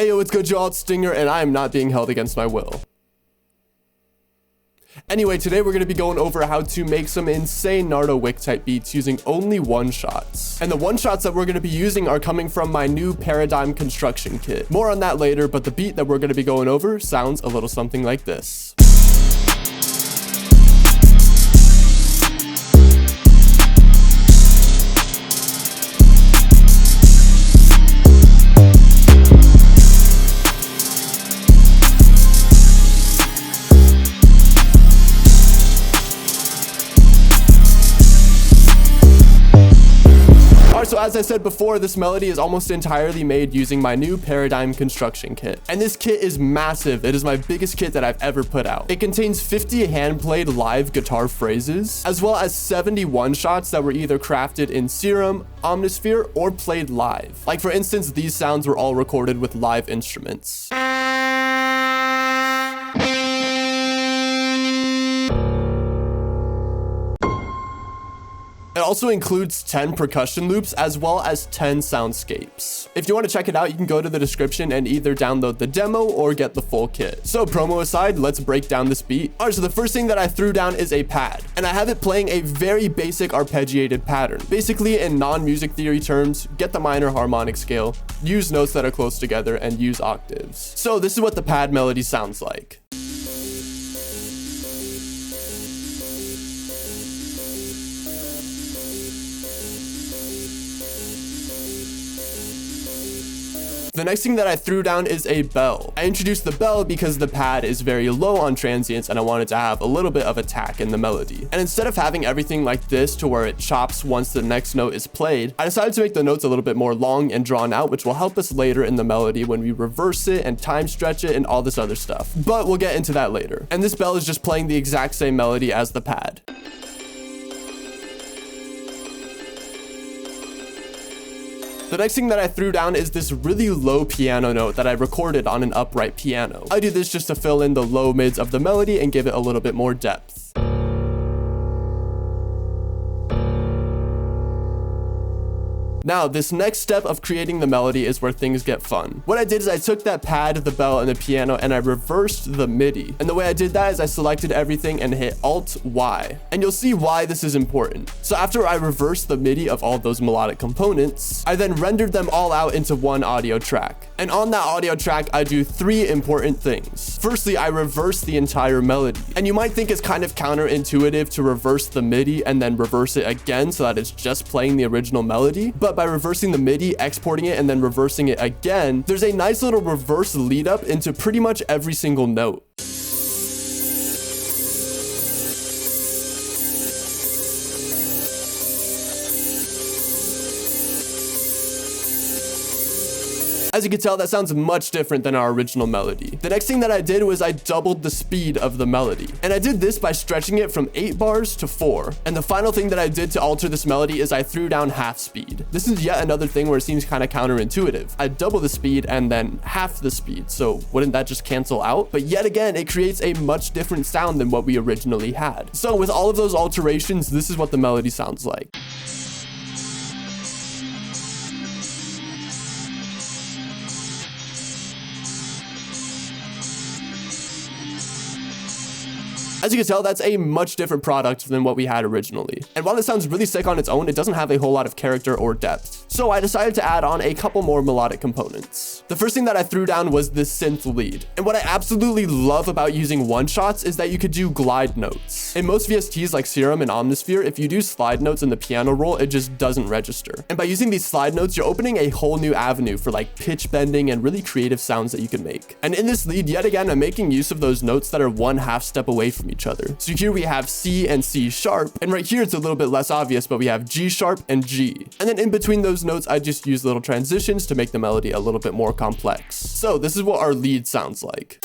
Ayo, it's good, y'all, it's Stinger, and I am not being held against my will. Anyway, today we're going to be going over how to make some insane Nardo Wick type beats using only one-shots. And the one-shots that we're going to be using are coming from my new Paradigm construction kit. More on that later, but the beat that we're going to be going over sounds a little something like this. So as I said before, this melody is almost entirely made using my new Paradigm construction kit. And this kit is massive. It is my biggest kit that I've ever put out. It contains 50 hand-played live guitar phrases, as well as 70 one-shots that were either crafted in Serum, Omnisphere, or played live. Like for instance, these sounds were all recorded with live instruments. It also includes 10 percussion loops as well as 10 soundscapes. If you want to check it out, you can go to the description and either download the demo or get the full kit. So promo aside, let's break down this beat. Alright, so the first thing that I threw down is a pad, and I have it playing a very basic arpeggiated pattern. Basically, in non-music theory terms, get the minor harmonic scale, use notes that are close together, and use octaves. So this is what the pad melody sounds like. The next thing that I threw down is a bell. I introduced the bell because the pad is very low on transients and I wanted to have a little bit of attack in the melody. And instead of having everything like this to where it chops once the next note is played, I decided to make the notes a little bit more long and drawn out, which will help us later in the melody when we reverse it and time stretch it and all this other stuff. But we'll get into that later. And this bell is just playing the exact same melody as the pad. The next thing that I threw down is this really low piano note that I recorded on an upright piano. I do this just to fill in the low mids of the melody and give it a little bit more depth. Now, this next step of creating the melody is where things get fun. What I did is I took that pad, the bell, and the piano, and I reversed the MIDI. And the way I did that is I selected everything and hit Alt-Y. And you'll see why this is important. So after I reversed the MIDI of all those melodic components, I then rendered them all out into one audio track. And on that audio track, I do 3 important things. Firstly, I reverse the entire melody. And you might think it's kind of counterintuitive to reverse the MIDI and then reverse it again so that it's just playing the original melody. But by reversing the MIDI, exporting it, and then reversing it again, there's a nice little reverse lead up into pretty much every single note. As you can tell, that sounds much different than our original melody. The next thing that I did was I doubled the speed of the melody. And I did this by stretching it from 8 bars to 4. And the final thing that I did to alter this melody is I threw down half speed. This is yet another thing where it seems kind of counterintuitive. I double the speed and then half the speed. So wouldn't that just cancel out? But yet again, it creates a much different sound than what we originally had. So with all of those alterations, this is what the melody sounds like. As you can tell, that's a much different product than what we had originally. And while it sounds really sick on its own, it doesn't have a whole lot of character or depth. So I decided to add on a couple more melodic components. The first thing that I threw down was this synth lead. And what I absolutely love about using one-shots is that you could do glide notes. In most VSTs like Serum and Omnisphere, if you do slide notes in the piano roll, it just doesn't register. And by using these slide notes, you're opening a whole new avenue for like pitch bending and really creative sounds that you can make. And in this lead, yet again, I'm making use of those notes that are 1/2 step away from each other. So here we have C and C sharp, and right here it's a little bit less obvious, but we have G sharp and G. And then in between those notes, I just use little transitions to make the melody a little bit more complex. So this is what our lead sounds like.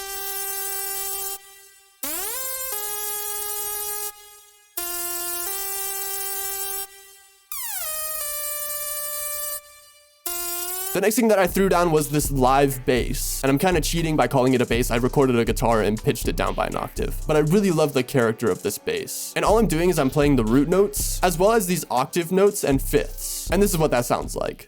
The next thing that I threw down was this live bass, and I'm kind of cheating by calling it a bass. I recorded a guitar and pitched it down by an octave, but I really love the character of this bass. And all I'm doing is I'm playing the root notes, as well as these octave notes and fifths. And this is what that sounds like.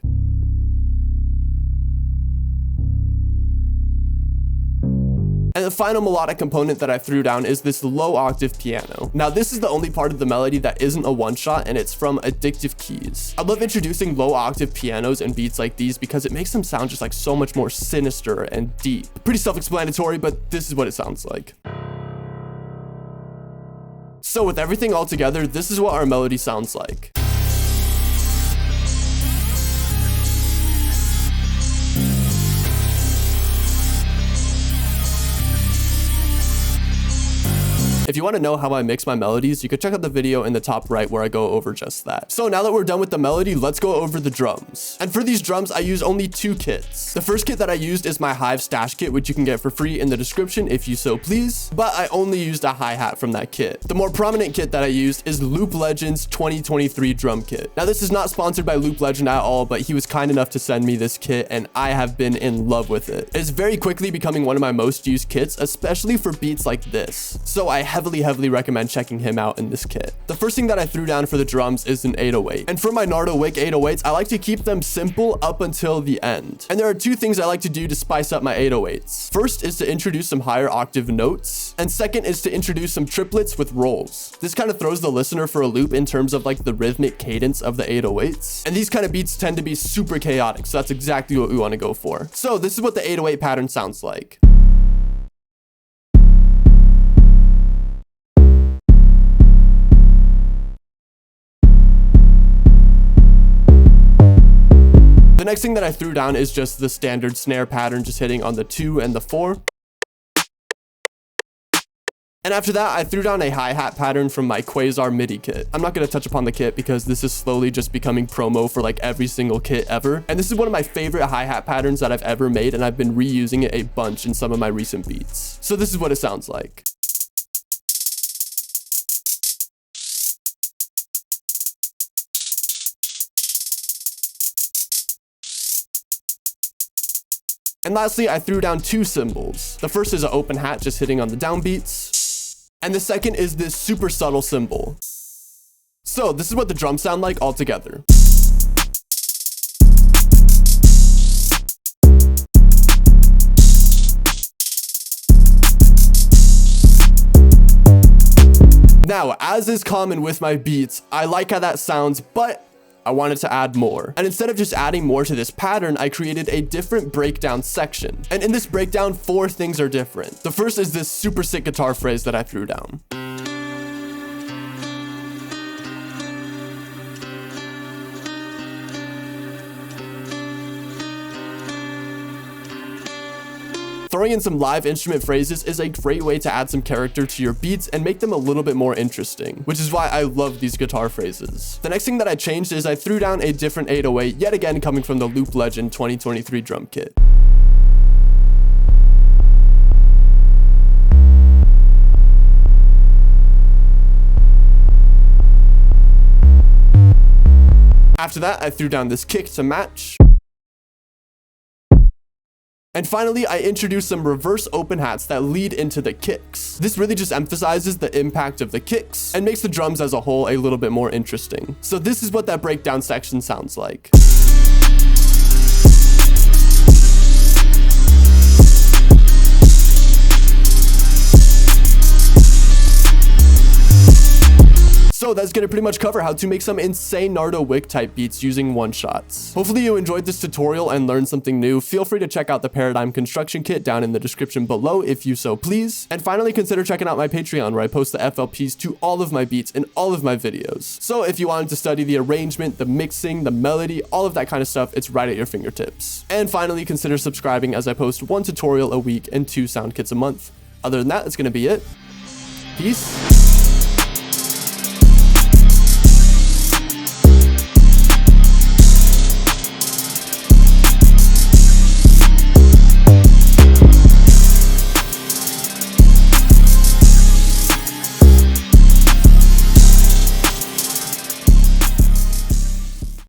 And the final melodic component that I threw down is this low octave piano. Now this is the only part of the melody that isn't a one-shot, and it's from Addictive Keys. I love introducing low octave pianos and beats like these because it makes them sound just like so much more sinister and deep. Pretty self-explanatory, but this is what it sounds like. So with everything all together, this is what our melody sounds like. If you want to know how I mix my melodies, you could check out the video in the top right where I go over just that. So now that we're done with the melody, let's go over the drums. And for these drums, I use only 2 kits. The first kit that I used is my Hive Stash kit, which you can get for free in the description if you so please, but I only used a hi-hat from that kit. The more prominent kit that I used is Loop Legend's 2023 drum kit. Now this is not sponsored by Loop Legend at all, but he was kind enough to send me this kit and I have been in love with it. It's very quickly becoming one of my most used kits, especially for beats like this. So I heavily recommend checking him out in this kit. The first thing that I threw down for the drums is an 808. And for my Nardo Wick 808s, I like to keep them simple up until the end. And there are 2 things I like to do to spice up my 808s. First is to introduce some higher octave notes, and second is to introduce some triplets with rolls. This kind of throws the listener for a loop in terms of like the rhythmic cadence of the 808s. And these kind of beats tend to be super chaotic, so that's exactly what we want to go for. So this is what the 808 pattern sounds like. The next thing that I threw down is just the standard snare pattern, just hitting on the 2 and the 4. And after that, I threw down a hi-hat pattern from my Quasar MIDI kit. I'm not going to touch upon the kit because this is slowly just becoming promo for like every single kit ever. And this is one of my favorite hi-hat patterns that I've ever made, and I've been reusing it a bunch in some of my recent beats. So this is what it sounds like. And lastly, I threw down 2 cymbals. The first is an open hat just hitting on the downbeats, and the second is this super subtle cymbal. So this is what the drums sound like all together. Now, as is common with my beats, I like how that sounds, but I wanted to add more. And instead of just adding more to this pattern, I created a different breakdown section. And in this breakdown, 4 things are different. The first is this super sick guitar phrase that I threw down. Throwing in some live instrument phrases is a great way to add some character to your beats and make them a little bit more interesting, which is why I love these guitar phrases. The next thing that I changed is I threw down a different 808, yet again coming from the Loop Legend 2023 drum kit. After that, I threw down this kick to match. And finally, I introduced some reverse open hats that lead into the kicks. This really just emphasizes the impact of the kicks and makes the drums as a whole a little bit more interesting. So this is what that breakdown section sounds like. So that's gonna pretty much cover how to make some insane Nardo Wick type beats using one-shots. Hopefully you enjoyed this tutorial and learned something new. Feel free to check out the Paradigm construction kit down in the description below if you so please. And finally, consider checking out my Patreon where I post the FLPs to all of my beats in all of my videos. So if you wanted to study the arrangement, the mixing, the melody, all of that kind of stuff, it's right at your fingertips. And finally, consider subscribing as I post 1 tutorial a week and 2 sound kits a month. Other than that, that's gonna be it. Peace.